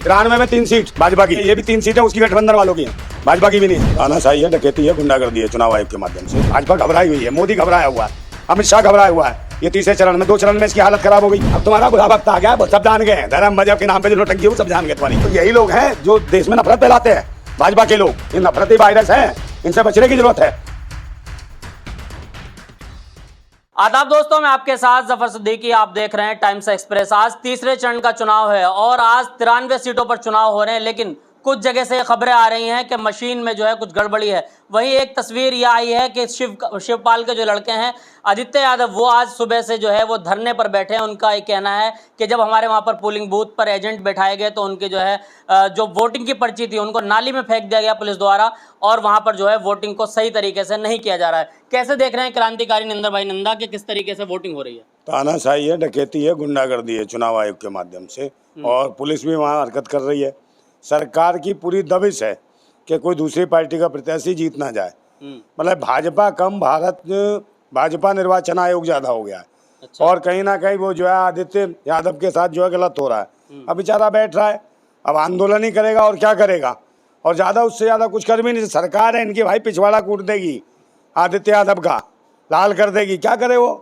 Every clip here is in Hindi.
93 में 3 सीट भाजपा की, ये भी 3 सीटें उसकी गठबंधन वालों की हैं, भाजपा की भी नहीं। तानाशाही है, डकैती है, गुंडागर्दी है चुनाव आयोग के माध्यम से। भाजपा घबराई हुई है, मोदी घबराया हुआ है, अमित शाह घबराया हुआ है। ये तीसरे चरण में, 2 चरण में इसकी हालत खराब हो गई। अब तुम्हारा बुरा वक्त आ गया, सब जान गए, धर्म मजहब के नाम पे जो नौटंकी हो सब जान गए तुम्हारी। तो यही लोग हैं जो देश में नफरत फैलाते हैं, भाजपा के लोग। ये नफरती वायरस है, इनसे बचने की जरूरत है। आदाब दोस्तों, मैं आपके साथ जफर सिद्दीकी, आप देख रहे हैं टाइम्स एक्सप्रेस। आज तीसरे चरण का चुनाव है और आज 93 सीटों पर चुनाव हो रहे हैं, लेकिन कुछ जगह से खबरें आ रही हैं कि मशीन में जो है कुछ गड़बड़ी है। वहीं एक तस्वीर ये आई है कि शिवपाल के जो लड़के हैं आदित्य यादव, वो आज सुबह से जो है वो धरने पर बैठे हैं। उनका ये कहना है कि जब हमारे वहाँ पर पोलिंग बूथ पर एजेंट बैठाए गए तो उनके जो है जो वोटिंग की पर्ची थी उनको नाली में फेंक दिया गया पुलिस द्वारा, और वहाँ पर जो है वोटिंग को सही तरीके से नहीं किया जा रहा है। कैसे देख रहे हैं क्रांतिकारी नंदा भाई नंदा कि किस तरीके से वोटिंग हो रही है? तानाशाही है, डकैती है, गुंडागर्दी है चुनाव आयोग के माध्यम से, और पुलिस भी वहाँ हरकत कर रही है। सरकार की पूरी दबिश है कि कोई दूसरी पार्टी का प्रत्याशी जीत ना जाए। मतलब भाजपा कम, भाजपा निर्वाचन आयोग ज्यादा हो गया है। अच्छा। और कहीं ना कहीं वो जो है आदित्य यादव के साथ जो है गलत हो रहा है। अब बेचारा बैठ रहा है, अब आंदोलन ही करेगा और क्या करेगा, और ज्यादा उससे ज्यादा कुछ कर भी नहीं। सरकार है इनकी भाई, पिछवाड़ा कूट देगी आदित्य यादव का, लाल कर देगी, क्या करे वो?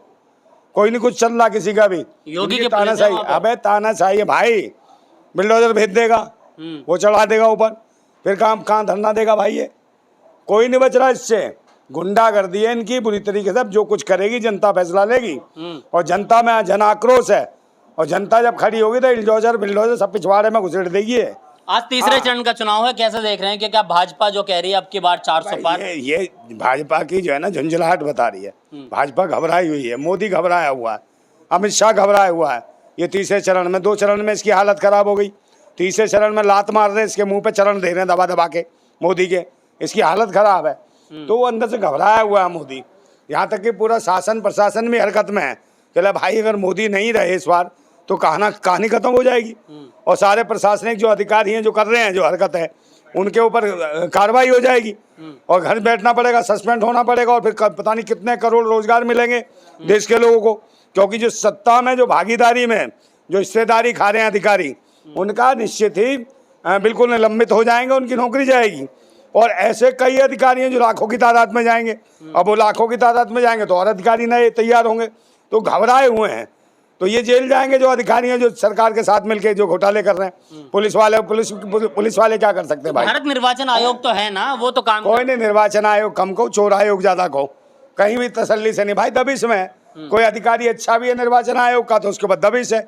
कोई नहीं कुछ चल रहा किसी का भी। योगी के तानाशाही, अबे तानाशाही है भाई, बिल्डोजर भेज देगा, वो चढ़ा देगा ऊपर, फिर काम कहाँ धरना देगा भाई? ये कोई नहीं बच रहा इससे। गुंडागर्दी है इनकी बुरी तरीके से। जो कुछ करेगी जनता फैसला लेगी, और जनता में जन आक्रोश है, और जनता जब खड़ी होगी तो बिल्डोजर सब पिछवाड़े में घुसेड़ देगी। आज तीसरे चरण का चुनाव है, कैसे देख रहे हैं कि क्या भाजपा जो कह रही है अब की बार 400 पार? ये भाजपा की जो है ना झुंझलाहट बता रही है। भाजपा घबराई हुई है, मोदी घबराया हुआ है, अमित शाह घबराया हुआ है। ये तीसरे चरण में, 2 चरण में इसकी हालत खराब हो गई। तीसरे चरण में लात मार रहे हैं, इसके मुंह पे चरण दे रहे हैं दबा दबा के मोदी के, इसकी हालत खराब है। तो वो अंदर से घबराया हुआ है मोदी। यहाँ तक कि पूरा शासन प्रशासन भी हरकत में है कि भाई अगर मोदी नहीं रहे इस बार तो कहानी खत्म हो जाएगी, और सारे प्रशासनिक जो अधिकारी हैं जो कर रहे हैं जो हरकत है उनके ऊपर कार्रवाई हो जाएगी, और घर बैठना पड़ेगा, सस्पेंड होना पड़ेगा, और फिर पता नहीं कितने करोड़ रोजगार मिलेंगे देश के लोगों को। क्योंकि जो सत्ता में जो भागीदारी में जो हिस्सेदारी खा रहे हैं अधिकारी, उनका निश्चित ही बिल्कुल निलंबित हो जाएंगे, उनकी नौकरी जाएगी। और ऐसे कई अधिकारी हैं जो लाखों की तादाद में जाएंगे। अब वो लाखों की तादाद में जाएंगे तो और अधिकारी नए तैयार होंगे, तो घबराए हुए हैं। तो ये जेल जाएंगे जो अधिकारी हैं जो सरकार के साथ मिलकर जो घोटाले कर रहे हैं। पुलिस वाले क्या कर सकते हैं भाई? भारत निर्वाचन आयोग तो है ना, वो तो काम कोई नहीं, निर्वाचन आयोग कम को, चोर आयोग ज्यादा को, कहीं भी तसल्ली से नहीं भाई। दबिश में कोई अधिकारी अच्छा भी है निर्वाचन आयोग का तो उसके बाद दबिश है,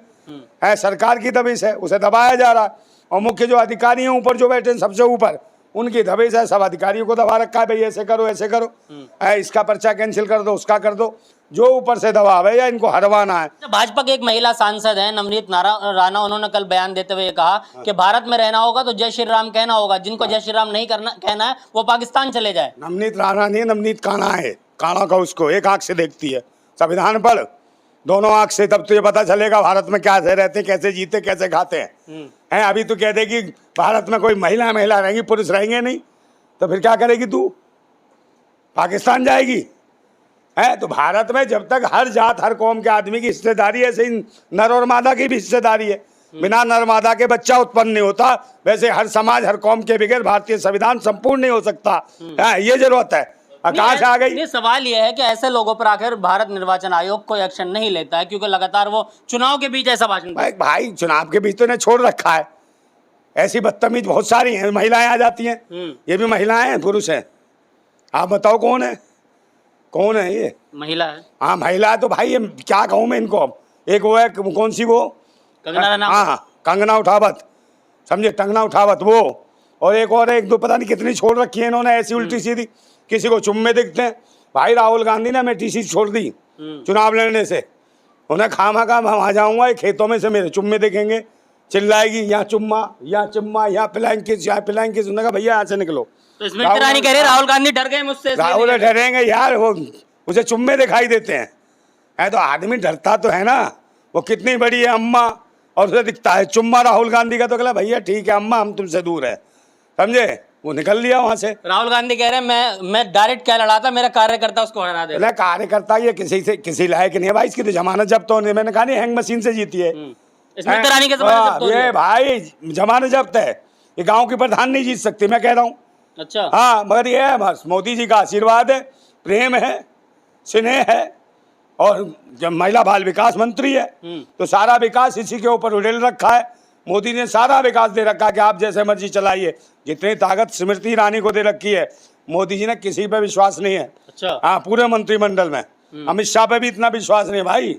सरकार की दबिश है, उसे दबाया जा रहा है। और मुख्य जो अधिकारी हैं ऊपर जो बैठे हैं सबसे ऊपर, उनकी दबिश है, सब अधिकारियों को दबा रखा है, भाई ऐसे करो ऐसे करो, इसका पर्चा कैंसिल कर दो, उसका कर दो, जो ऊपर से दबाव है या इनको हरवाना है। भाजपा के एक महिला सांसद हैं नवनीत राणा, उन्होंने कल बयान देते हुए कहा कि भारत में रहना होगा तो जय श्री राम कहना होगा, जिनको जय श्री राम नहीं कहना है वो पाकिस्तान चले जाए। नवनीत राणा नहीं, नवनीत काना है, काना का उसको एक आंख से देखती है, संविधान पढ़ दोनों आंख से, तब तुझे पता चलेगा भारत में क्या से रहते, कैसे जीते, कैसे खाते हैं। अभी तो कह देगी भारत में कोई महिला रहेंगी, पुरुष रहेंगे नहीं, तो फिर क्या करेगी तू? पाकिस्तान जाएगी? है तो भारत में जब तक हर जात हर कौम के आदमी की हिस्सेदारी है, ऐसे ही नर और मादा की भी हिस्सेदारी है। बिना नर मादा के बच्चा उत्पन्न नहीं होता, वैसे हर समाज हर कौम के बगैर भारतीय संविधान संपूर्ण नहीं हो सकता। ये जरूरत है। कहाँ से आ गई? ये सवाल ये है कि ऐसे लोगों पर आखिर भारत निर्वाचन आयोग कोई एक्शन नहीं लेता है, क्योंकि लगातार वो चुनाव के बीच ऐसा भाषण। भाई चुनाव के बीच तो इन्हें छोड़ रखा है। ऐसी बदतमीज बहुत सारी हैं, महिलाएं आ जाती हैं। ये भी महिलाएं हैं, पुरुष हैं? आप बताओ कौन है, कौन है ये? महिला है। हाँ महिला है। तो भाई ये क्या कहूँ मैं इनको? एक वो है, कौन सी वो, कंगना? हाँ कंगना उठावत, समझे, कंगना उठावत वो, और एक और, एक दो पता नहीं कितनी छोड़ रखी है इन्होंने ऐसी उल्टी सीधी। किसी को चुम्मे दिखते हैं। भाई राहुल गांधी ने मेटीसी छोड़ दी चुनाव लड़ने से, उन्हें खामा मैं वहाँ जाऊँगा, खेतों में से मेरे चुम्मे दिखेंगे, चिल्लाएगी यहाँ चुम्मा, यहाँ चुम्मा, यहाँ पिलाएंगे किस, यहाँ पिलाएंगे किस। उन्होंने कहा भैया यहाँ से निकलो। तो इसमें रानी कह रहे राहुल गांधी डर गए मुझसे। राहुल डरेंगे यार, वो उसे चुम्मे दिखाई देते हैं। है तो आदमी डरता तो है ना, वो कितनी बड़ी है अम्मा, और उसे दिखता है चुम्मा राहुल गांधी का, तो कहला भैया ठीक है अम्मा हम तुमसे दूर है, समझे, वो निकल लिया वहां से। राहुल गांधी कह रहे हैं मैं डायरेक्ट क्या लड़ा था, मेरा कार्यकर्ता उसको हरा दे। कार्यकर्ता ये किसी लायक नहीं है भाई, इसकी तो जमानत जब्त होने, मैंने कहा नहीं हैंग मशीन से जीती है, स्मृति ईरानी के जमाने से जब्त हो रही ये है। भाई जमाने जब्त है, ये गांव की प्रधान नहीं जीत सकती, मैं कह रहा हूँ। अच्छा, हाँ, मगर ये है बस मोदी जी का आशीर्वाद है, प्रेम है, स्नेह है, और जब महिला बाल विकास मंत्री है तो सारा विकास इसी के ऊपर उड़ेल रखा है। मोदी ने सारा विकास दे रखा है कि आप जैसे मर्जी चलाइए। जितनी ताकत स्मृति ईरानी को दे रखी है, मोदी जी ने किसी पे विश्वास नहीं है। अच्छा, हाँ, पूरे मंत्रिमंडल में अमित शाह पे भी इतना विश्वास नहीं है भाई।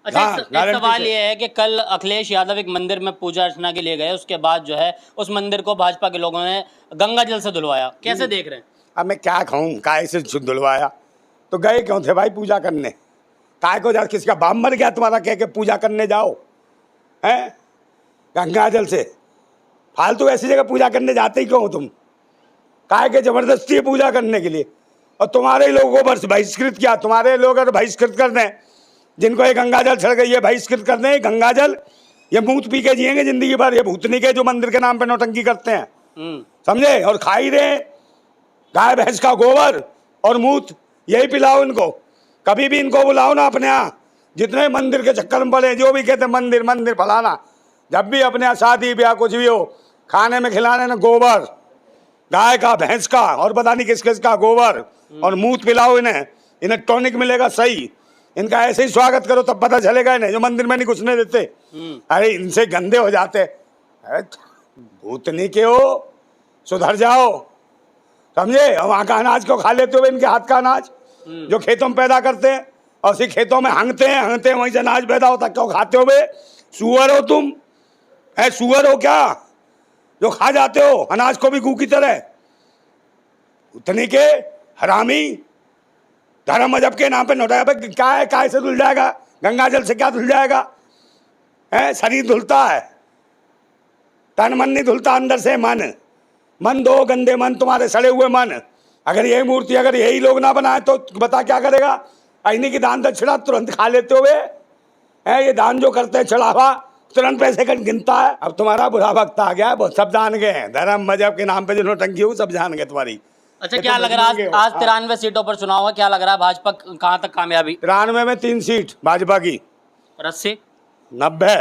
अच्छा। हाँ, एक गारंटी सवाल से। ये है कि कल अखिलेश यादव एक मंदिर में पूजा अर्चना के लिए गए, उसके बाद जो है उस मंदिर को भाजपा के लोगों ने गंगा जल से धुलवाया, कैसे देख रहे हैं? अब मैं क्या कहूँ, काय से धुलवाया? तो गए क्यों थे भाई पूजा करने? काय को जा, किसका बाप मर गया तुम्हारा कह के पूजा करने जाओ? हैं, गंगा जल से फालतू ऐसी जगह पूजा करने जाते ही क्यों हो तुम? काय के जबरदस्ती है पूजा करने के लिए, और तुम्हारे लोगों को बहिष्कृत किया। तुम्हारे लोग अगर बहिष्कृत कर दें, जिनको ये गंगा जल चढ़ गई है बहिष्कृत कर दें, गंगा जल ये मूत पी के जिएंगे जिंदगी भर। ये भूतनी के जो मंदिर के नाम पे नौटंकी करते हैं, समझे, और खा ही रहे गाय भैंस का गोबर और मूत, यही पिलाओ इनको। कभी भी इनको बुलाओ ना अपने यहाँ, जितने मंदिर के चक्कर में पड़े, जो भी कहते मंदिर मंदिर फलाना, जब भी अपने यहाँ शादी ब्याह कुछ भी हो, खाने में खिलाने ना गोबर, गाय का भैंस का और पता नहीं किस किस का गोबर और मूत पिलाओ इन्हें। इन्हें टॉनिक मिलेगा सही। इनका ऐसे ही स्वागत करो तब पता चलेगा इन्हें, जो मंदिर में नहीं घुसने देते। अरे इनसे गंदे हो जाते। अरे भूतनी के हो, सुधर जाओ, समझे। और वहाँ का अनाज को खा लेते हो, इनके हाथ का अनाज जो खेतों में पैदा करते हैं, और उसी खेतों में हंगते हैं वहीं से अनाज पैदा होता। क्यों खाते हो बे? सुअर हो तुम? है सुअर हो क्या जो खा जाते हो अनाज को भी गू की तरह? उतनी के हरामी, धर्म मजहब के नाम पे नोटा पे क्या है? काय से धुल जाएगा? गंगा जल से क्या धुल जाएगा? है, शरीर धुलता है, तन मन नहीं धुलता, अंदर से मन। मन दो गंदे मन, तुम्हारे सड़े हुए मन। अगर यही मूर्ति अगर यही लोग ना बनाए तो बता क्या करेगा? इन्हीं की दान दक्षिणा तुरंत खा लेते हुए है। ये दान जो करते हैं चढ़ावा, तुरंत पैसे का गिनता है। अब तुम्हारा बुरा वक्त आ गया, सब जान गए हैं। धर्म मजहब के नाम पे जो नौटंकी हो सब जान गए तुम्हारी। अच्छा, क्या लग रहा है आज 93 सीटों पर चुनाव है, क्या लग रहा है भाजपा कहां तक कामयाबी? 93 में 3 सीट भाजपा की, और 80 90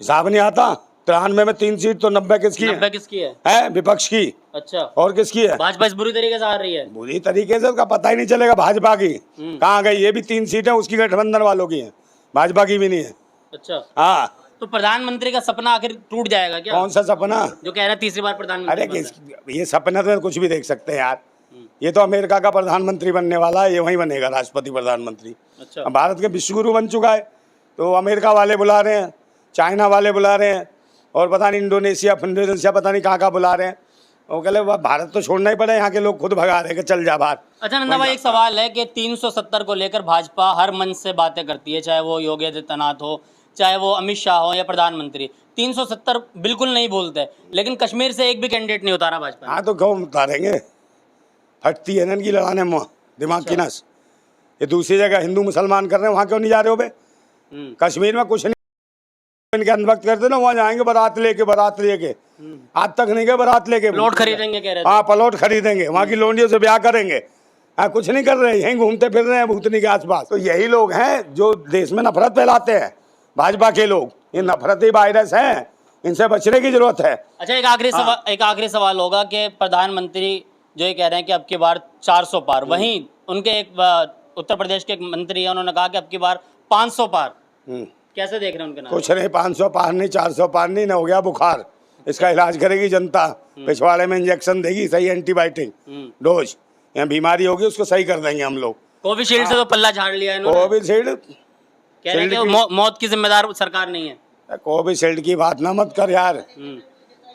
हिसाब नहीं आता। 93 में 3 सीट तो 90 किसकी 90 किसकी है? है विपक्ष की। अच्छा, और किसकी है? भाजपा इस बुरी तरीके से हार रही है। बुरी तरीके से उसका पता ही नहीं चलेगा भाजपा की कहाँ गई। ये भी 3 सीटें उसकी गठबंधन वालों की हैं, भाजपा की भी नहीं है। अच्छा, हाँ, तो प्रधानमंत्री का सपना आखिर टूट जाएगा क्या? कौन सा सपना? जो कह रहे हैं तीसरी बार प्रधानमंत्री अरे बनना है। ये सपना तो कुछ भी देख सकते हैं यार। ये तो अमेरिका का प्रधानमंत्री बनने वाला है, ये वहीं बनेगा राष्ट्रपति प्रधानमंत्री। अच्छा, अब भारत के विश्वगुरु बन चुका है, तो अमेरिका वाले बुला रहे हैं, चाइना वाले बुला रहे हैं, और पता नहीं इंडोनेशिया फिंडोनेशिया पता नहीं कहाँ बुला रहे हैं। वो कह रहे भारत तो छोड़ना ही पड़े, यहाँ के लोग खुद भगा रहे हैं कि चल जा बाहर। अच्छा नंदा भाई, एक सवाल है कि 370 को लेकर भाजपा हर मंच से बातें करती है, चाहे वो योगी आदित्यनाथ हो, चाहे वो अमित शाह हो या प्रधानमंत्री। 370 बिल्कुल नहीं बोलते, लेकिन कश्मीर से एक भी कैंडिडेट नहीं उतारा भाजपा। हाँ, तो क्यों उतारेंगे? फटती है ना इनकी लड़ाने में दिमाग की नस। ये दूसरी जगह हिंदू मुसलमान कर रहे हैं, वहाँ क्यों नहीं जा रहे हो बे? कश्मीर में कुछ नहीं, इनके अंधभक्त करते ना, वहाँ जाएंगे बारात लेके। आज तक नहीं गए बारात लेके। प्लॉट खरीदेंगे कह रहे थे। हाँ, प्लॉट खरीदेंगे, वहाँ की लोंडियों से ब्याह करेंगे। हाँ, कुछ नहीं कर रहे, यहीं घूमते फिर रहे हैं भूतनी के आसपास। तो यही लोग हैं जो देश में नफरत फैलाते हैं, भाजपा के लोग। ये नफरती वायरस है, इनसे बचने की जरूरत है। अच्छा, एक आखिरी सवाल होगा कि प्रधानमंत्री जो ये कह रहे हैं कि अब की बार 400 पार, वहीं उनके एक उत्तर प्रदेश के एक मंत्री है, उन्होंने कहा कि अब की बार 500 पार। कैसे देख रहे हैं उनके नाम? कुछ नहीं, 500 पार नहीं, 400 पार नहीं, ना हो गया बुखार, इसका इलाज करेगी जनता। पिछवाड़े में इंजेक्शन देगी, सही एंटीबायोटिक डोज। यहाँ बीमारी होगी उसको सही कर देंगे हम लोग। कोविशील्ड से तो पल्ला झाड़ लिया इन्होंने। कोविशील्ड कह रहे हैं कि मौत की जिम्मेदार सरकार नहीं है। कोविशील्ड की बात ना मत कर यार,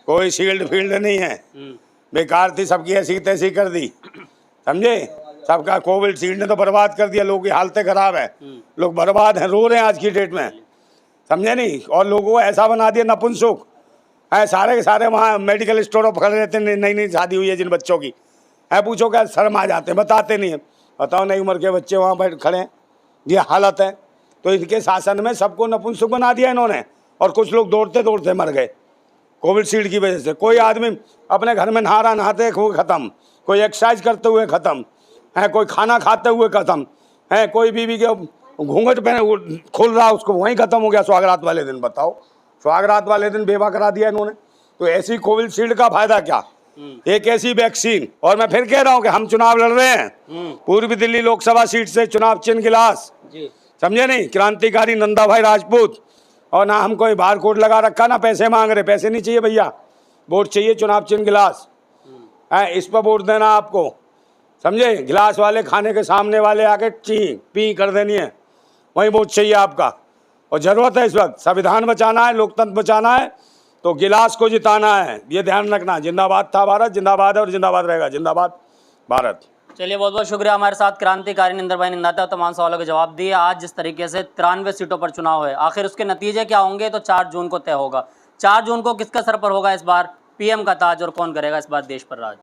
कोई शील्ड फील्ड नहीं है, बेकार थी, सबकी ऐसी तैसी कर दी, समझे। सबका कोविशील्ड ने तो बर्बाद कर दिया, लोगों की हालतें खराब है, लोग बर्बाद हैं, रो रहे हैं आज की डेट में, समझे नहीं। और लोगों को ऐसा बना दिया नपुंसक है, सारे के सारे वहाँ मेडिकल स्टोरों पर खड़े रहते हैं। नई नई शादी हुई है जिन बच्चों की, है पूछो क्या शर्म आ जाते हैं, बताते नहीं है। बताओ नई उम्र के बच्चे वहाँ बैठ खड़े हैं, ये हालत है। तो इनके शासन में सबको नपुंसक बना दिया इन्होंने, और कुछ लोग दौड़ते दौड़ते मर गए कोविशील्ड की वजह से। कोई आदमी अपने घर में नहाते हुए ख़त्म, कोई एक्सरसाइज करते हुए ख़त्म है, कोई खाना खाते हुए ख़त्म है, कोई बीवी के घूंघट पहने खोल रहा उसको वहीं ख़त्म हो गया सुहागरात वाले दिन। बताओ। स्वागरात वाले दिन बेवा करा दिया इन्होंने। तो ऐसी कोविशील्ड का फायदा क्या, एक ऐसी वैक्सीन। और मैं फिर कह रहा हूँ कि हम चुनाव लड़ रहे हैं पूर्वी दिल्ली लोकसभा सीट से, चुनाव चिन्ह गिलास, समझे नहीं, क्रांतिकारी नंदा भाई राजपूत। और ना हम कोई बार कोड लगा रखा, ना पैसे मांग रहे, पैसे नहीं चाहिए भैया, वोट चाहिए चुनाव चिन्ह गिलास है, इस पर वोट देना आपको, समझे। गिलास वाले खाने के सामने वाले आके ची पी कर देनी है, वही वोट चाहिए आपका। और जरूरत है इस वक्त संविधान बचाना है, लोकतंत्र बचाना है, तो गिलास को जिताना है, ये ध्यान रखना। जिंदाबाद था भारत, जिंदाबाद है और जिंदाबाद रहेगा, जिंदाबाद भारत। चलिए बहुत बहुत शुक्रिया, हमारे साथ क्रांतिकारी निंदर भाई निंदाता तमाम सवालों के जवाब दिए। आज जिस तरीके से 93 सीटों पर चुनाव है, आखिर उसके नतीजे क्या होंगे तो 4 जून को तय होगा। 4 जून को किसका सर पर होगा इस बार पीएम का ताज और कौन करेगा इस बार देश पर राज।